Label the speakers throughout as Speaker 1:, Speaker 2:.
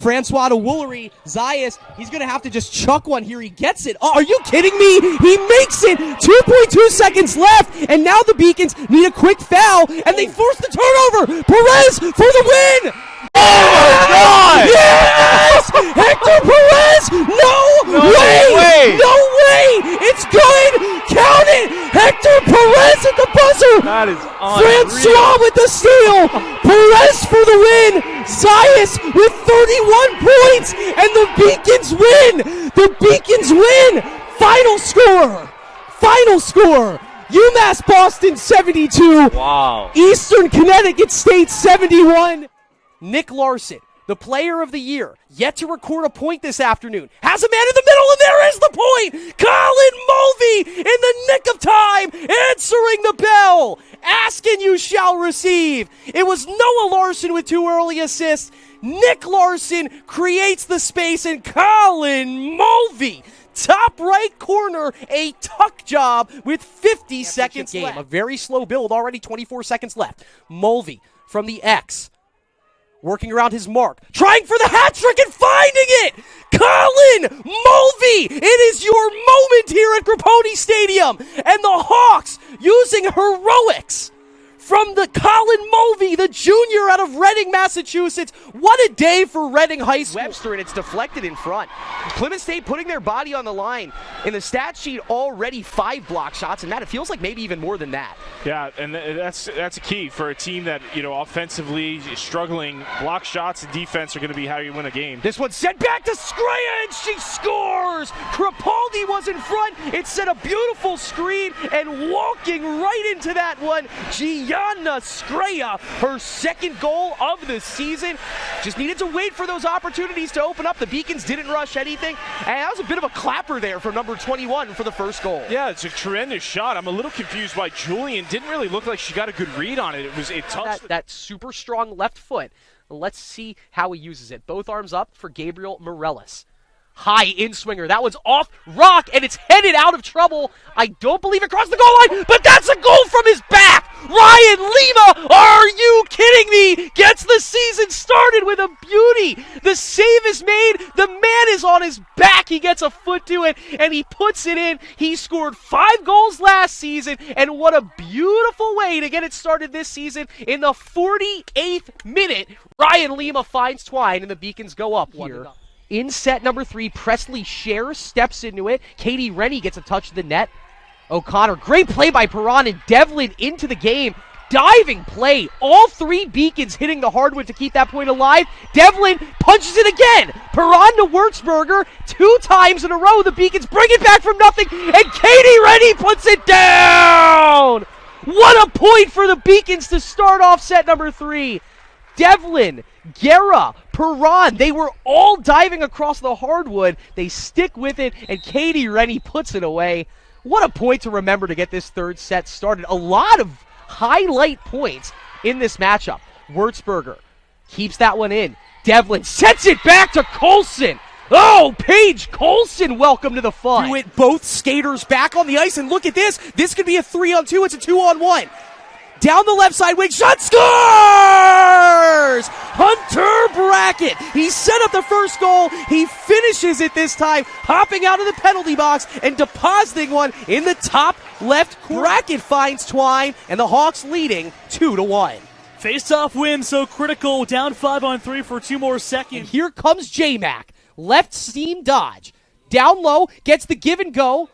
Speaker 1: Francois to Woolery. Zayas, he's going to have to just chuck one here. He gets it. Oh, are you kidding me? He makes it. 2.2 seconds left, and now the Beacons need a quick foul, and they force the turnover. Perez for the win.
Speaker 2: Oh my God!
Speaker 1: Yes! Hector Perez! No way! No way! It's good! Count it! Hector Perez at the buzzer!
Speaker 2: That is
Speaker 1: Francois with the steal! Perez for the win! Zayas with 31 points! And the Beacons win! The Beacons win! Final score! Final score! UMass Boston 72.
Speaker 2: Wow.
Speaker 1: Eastern Connecticut State 71. Nick Larson, the player of the year, yet to record a point this afternoon, has a man in the middle, and there is the point! Colin Mulvey in the nick of time, answering the bell! Ask and you shall receive. It was Noah Larson with 2 early assists. Nick Larson creates the space, and Colin Mulvey, top right corner, a tuck job with 50 seconds left. A very slow build, already 24 seconds left. Mulvey from the X. Working around his mark, trying for the hat trick and finding it! Colin Mulvey! It is your moment here at Grapponi Stadium! And the Hawks using heroics from the Colin Mulvey, the junior out of Reading, Massachusetts. What a day for Reading High School.
Speaker 3: Webster, and it's deflected in front. Plymouth State putting their body on the line. In the stat sheet, already 5 block shots, and Matt, it feels like maybe even more than that.
Speaker 2: Yeah, and that's a key for a team that, offensively is struggling. Block shots and defense are going to be how you win a game.
Speaker 3: This one's sent back to Skrea, and she scores! Crapaldi was in front. It set a beautiful screen, and walking right into that one, Gianna Skrea, her second goal of the season. Just needed to wait for those opportunities to open up. The Beacons didn't rush anything, and that was a bit of a clapper there from number 21 for the first goal.
Speaker 2: Yeah, it's a tremendous shot. I'm a little confused why Julian didn't really look like she got a good read on it. It touched
Speaker 1: that super strong left foot. Let's see how he uses it. Both arms up for Gabriel Morellis. High in-swinger. That was off rock, and it's headed out of trouble. I don't believe it crossed the goal line, but that's a goal from his back! Ryan Lima, are you kidding me? Gets the season started with a beauty. The save is made. The man is on his back. He gets a foot to it, and he puts it in. He scored 5 goals last season, and what a beautiful way to get it started this season. In the 48th minute, Ryan Lima finds Twine, and the Beacons go up here. In set number 3, Presley Scher steps into it. Katie Rennie gets a touch to the net. O'Connor, great play by Perron, and Devlin into the game. Diving play. All 3 Beacons hitting the hardwood to keep that point alive. Devlin punches it again. Perron to Wurzburger 2 times in a row. The Beacons bring it back from nothing, and Katie Rennie puts it down. What a point for the Beacons to start off set number 3. Devlin, Guerra, Perron, they were all diving across the hardwood. They stick with it, and Katie Rennie puts it away. What a point to remember to get this third set started. A lot of highlight points in this matchup. Wurzburger keeps that one in. Devlin sets it back to Colson. Oh, Paige Colson, welcome to the fun. Do it, both skaters back on the ice, and look at this. This could be a 3-on-2. It's a 2-on-1. Down the left side wing, shot, scores! Hunter Brackett. He set up the first goal. He finishes it this time, hopping out of the penalty box and depositing one in the top left corner. Brackett finds Twine, and the Hawks leading 2-1.
Speaker 4: Face-off win so critical, down 5-on-3 for 2 more seconds.
Speaker 1: And here comes J-Mac. Left seam dodge. Down low, gets the give and go.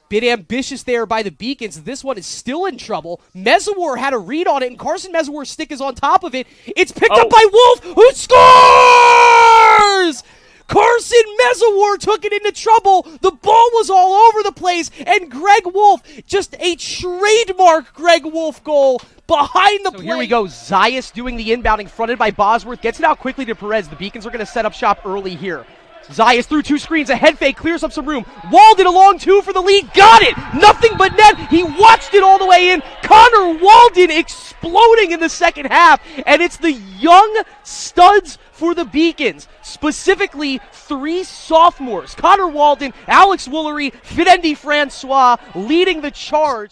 Speaker 1: Bit ambitious there by the Beacons. This one is still in trouble. Mezawar had a read on it, and Carson Mezawar's stick is on top of it. It's picked up by Wolf, who scores! Carson Mezawar took it into trouble. The ball was all over the place, and Greg Wolf, just a trademark Greg Wolf goal behind the play. Here we go. Zayas doing the inbounding, fronted by Bosworth. Gets it out quickly to Perez. The Beacons are going to set up shop early here. Zayas through 2 screens, a head fake, clears up some room. Walden along 2 for the lead, got it! Nothing but net, he watched it all the way in. Connor Walden exploding in the second half, and it's the young studs for the Beacons, specifically 3 sophomores. Connor Walden, Alex Woolery, Fidendi Francois leading the charge.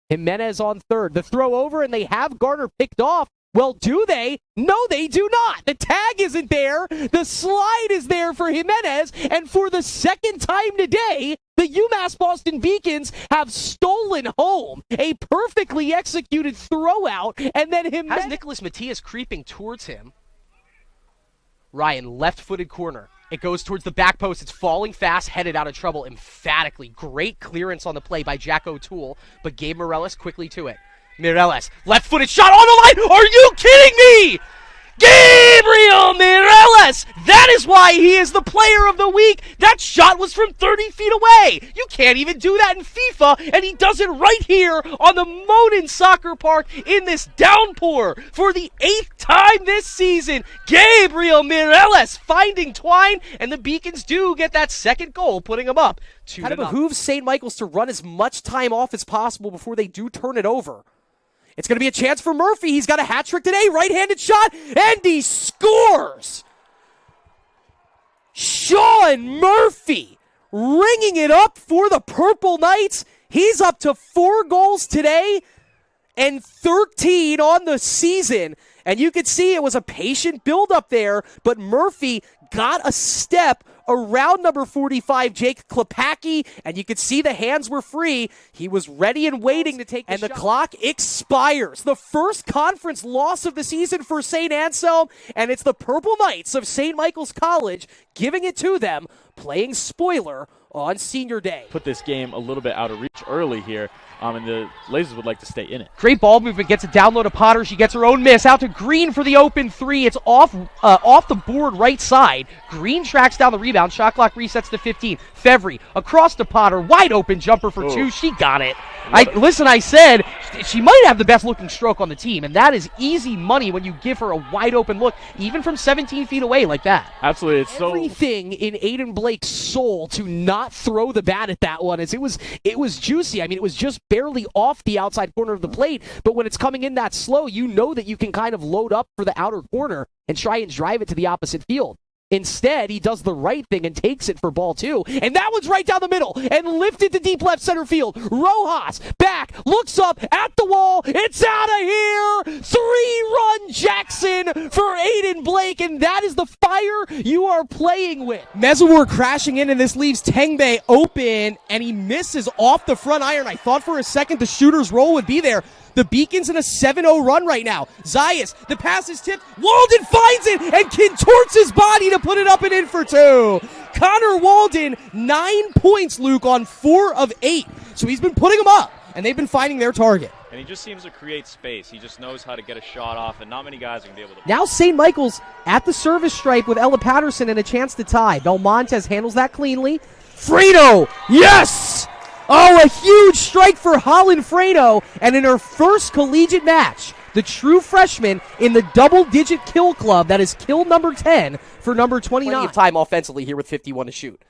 Speaker 1: Jimenez on third, the throw over, and they have Garner picked off. Well, do they? No, they do not. The tag is in
Speaker 3: movement there. The slide is there for Jimenez, and for the second time today, the UMass Boston Beacons have stolen home a perfectly executed throw out, and then Jimenez.
Speaker 1: Has Nicholas Matias creeping towards him. Ryan, left-footed corner. It goes towards the back post. It's falling fast, headed out of trouble emphatically. Great clearance on the play by Jack O'Toole, but Gabe Morales quickly to it. Morales, left-footed shot on the line. Are you kidding me? Gabriel Morales! That is why he is the player of the week. That shot was from 30 feet away. You can't even do that in FIFA, and he does it right here on the Monin Soccer Park in this downpour for the 8th time this season. Gabriel Morales finding Twine, and the Beacons do get that second goal, putting them up 2-0.
Speaker 3: Kind of behooves St. Michael's to run as much time off as possible before they do turn it over. It's going to be a chance for Murphy. He's got a hat trick today. Right-handed shot, and he scores! Sean Murphy ringing it up for the Purple Knights. He's up to 4 goals today and 13 on the season. And you could see it was a patient build-up there, but Murphy got a step around number 45, Jake Klepacki, and you could see the hands were free. He was ready and waiting to take the shot. And the clock expires. The first conference loss of the season for St. Anselm, and it's the Purple Knights of St. Michael's College giving it to them, playing spoiler on senior day.
Speaker 4: Put this game a little bit out of reach early here, and the Blazers would like to stay in it.
Speaker 1: Great ball movement, gets it down low to Potter. She gets her own miss. Out to Green for the open 3. It's off the board right side. Green tracks down the rebound. Shot clock resets to 15. Fevry across to Potter. Wide open jumper for 2. She got it. I said she might have the best looking stroke on the team, and that is easy money when you give her a wide open look, even from 17 feet away like that.
Speaker 4: Absolutely. It's
Speaker 3: everything in Aiden Blake's soul to not throw the bat at that one, as it was juicy. I mean, it was just barely off the outside corner of the plate, but when it's coming in that slow, you know that you can kind of load up for the outer corner and try and drive it to the opposite field. Instead, he does the right thing and takes it for ball 2. And that one's right down the middle and lifted to deep left center field. Rojas back, looks up at the wall. It's out of here. 3-run Jackson for Aiden Blake. And that is the fire you are playing with. Mezawar crashing in, and this leaves Tengbe open, and he misses off the front iron. I thought for a second the shooter's role would be there. The Beacons in a 7-0 run right now. Zayas, the pass is tipped. Walden finds it and contorts his body to put it up and in for 2. Connor Walden, 9 points, Luke, on 4 of 8. So he's been putting them up, and they've been finding their target.
Speaker 5: And he just seems to create space. He just knows how to get a shot off, and not many guys are going to be able to.
Speaker 3: Now St. Michael's at the service stripe with Ella Patterson and a chance to tie. Belmontes handles that cleanly. Fredo, yes! Oh, a huge strike for Holland Fredo, and in her first collegiate match, the true freshman in the double-digit kill club, that is kill number 10 for number 29. Plenty of time offensively here with 51 to shoot.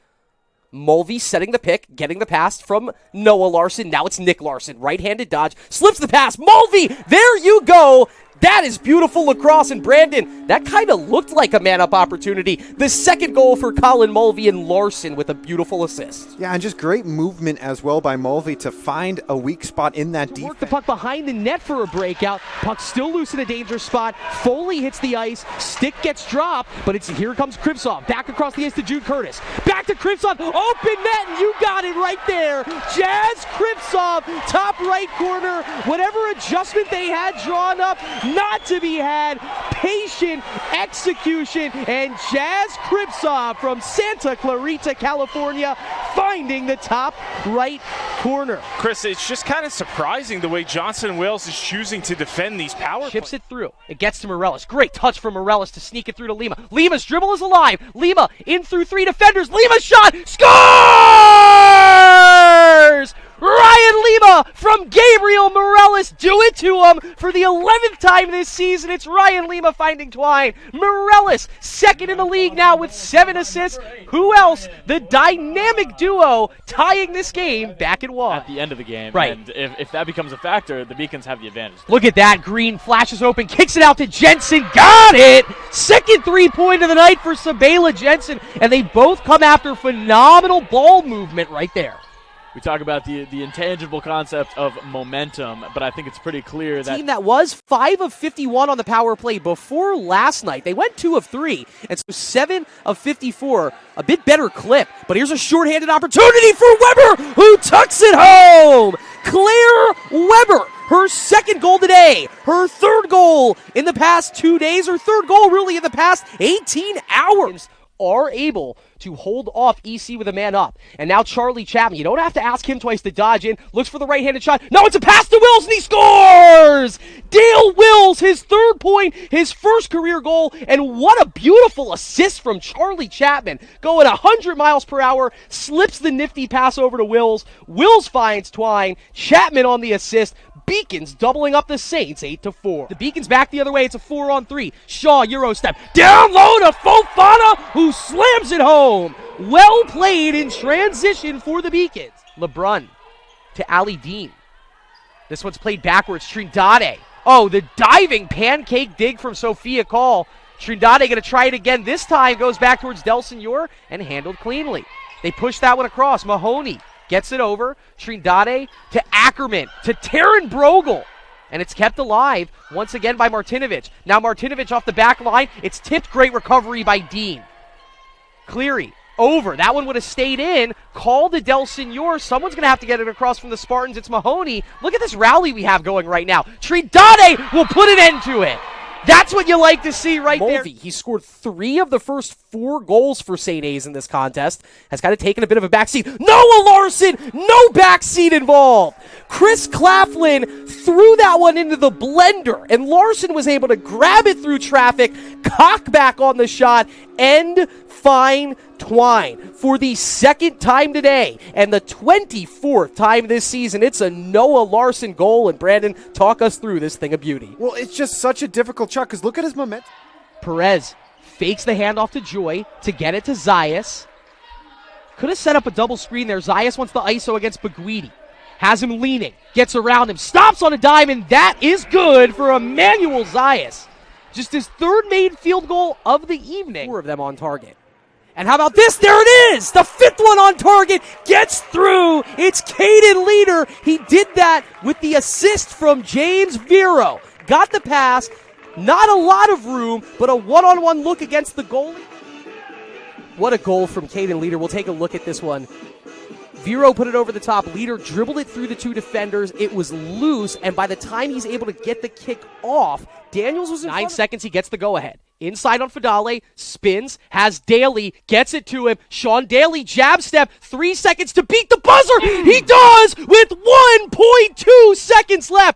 Speaker 3: Mulvey setting the pick, getting the pass from Noah Larson. Now it's Nick Larson. Right-handed dodge, slips the pass. Mulvey, there you go. That is beautiful lacrosse, and Brandon, that kind of looked like a man-up opportunity. The second goal for Colin Mulvey, and Larson with a beautiful assist.
Speaker 6: Yeah, and just great movement as well by Mulvey to find a weak spot in that defense.
Speaker 3: Work the puck behind the net for a breakout. Puck still loose in a danger spot. Foley hits the ice. Stick gets dropped, but here comes Kripsov. Back across the ice to Jude Curtis. Back to Kripsov. Open net, and you got it right there. Jazz Kripsov, top right corner. Whatever adjustment they had drawn up, not to be had. Patient execution, and Jazz Kripsov from Santa Clarita, California, finding the top right corner.
Speaker 2: Chris, it's just kind of surprising the way Johnson Wales is choosing to defend these power
Speaker 1: Chips it through. It gets to Morales. Great touch from Morales to sneak it through to Lima. Lima's dribble is alive. Lima in through 3 defenders. Lima's shot. Scores! Ryan Lima from Gabriel Morales. Do it to him for the 11th time this season. It's Ryan Lima finding Twine. Morales, second in the league now with 7 assists. Who else? The dynamic duo tying this game back at 1.
Speaker 4: At the end of the game.
Speaker 1: Right.
Speaker 4: And if that becomes a factor, the Beacons have the advantage.
Speaker 1: Look at that. Green flashes open, kicks it out to Jensen. Got it! Second 3-point of the night for Sabela Jensen. And they both come after phenomenal ball movement right there.
Speaker 4: We talk about the intangible concept of momentum, but I think it's pretty clear that
Speaker 3: Team that was 5 of 51 on the power play before last night. They went 2 of 3, and so 7 of 54. A bit better clip, but here's a shorthanded opportunity for Weber, who tucks it home. Claire Weber, her second goal today, her third goal in the past 2 days, her third goal really in the past 18 hours. Are able to hold off EC with a man up. And now Charlie Chapman, you don't have to ask him twice to dodge in, looks for the right-handed shot. No, it's a pass to Wills, and he scores! Dale Wills, his third point, his first career goal, and what a beautiful assist from Charlie Chapman. Going 100 miles per hour, slips the nifty pass over to Wills. Wills finds Twine, Chapman on the assist. Beacons doubling up the Saints 8-4. The Beacons back the other way. It's a 4-on-3. Shaw Euro step down low to Fofana, who slams it home. Well played in transition for the Beacons. LeBrun to Ali Dean. This one's played backwards. Trindade. Oh, the diving pancake dig from Sophia Call. Trindade going to try it again. This time goes back towards Del Senor and handled cleanly. They push that one across. Mahoney gets it over. Trindade to Ackerman, to Taryn Brogel. And it's kept alive once again by Martinovic. Now Martinovic off the back line. It's tipped. Great recovery by Dean. Cleary over. That one would have stayed in. Call to Del Senor. Someone's going to have to get it across from the Spartans. It's Mahoney. Look at this rally we have going right now. Trindade will put an end to it. That's what you like to see right there. He scored 3 of the first 4 goals for St. A's in this contest. Has kind of taken a bit of a backseat. Noah Larson, no backseat involved. Chris Claflin threw that one into the blender, and Larson was able to grab it through traffic, cock back on the shot, and find Twine for the second time today and the 24th time this season. It's a Noah Larson goal, and Brandon, talk us through this thing of beauty.
Speaker 6: Well, it's just such a difficult shot because look at his momentum.
Speaker 3: Perez fakes the handoff to Joy to get it to Zayas. Could have set up a double screen there. Zayas wants the ISO against Baguidi. Has him leaning, gets around him, stops on a dime, and that is good for Emmanuel Zayas. Just his third made field goal of the evening. 4 of them on target. And how about this? There it is! The 5th one on target gets through. It's Caden Leader. He did that with the assist from James Vero. Got the pass. Not a lot of room, but a one-on-one look against the goalie. What a goal from Caden Leader. We'll take a look at this one. Vero put it over the top. Leader dribbled it through the 2 defenders. It was loose, and by the time he's able to get the kick off, Daniels was in 9 seconds. He gets the go-ahead. Inside on Fadale, spins, has Daly, gets it to him. Sean Daly, jab step, 3 seconds to beat the buzzer. He does with 1.2 seconds left.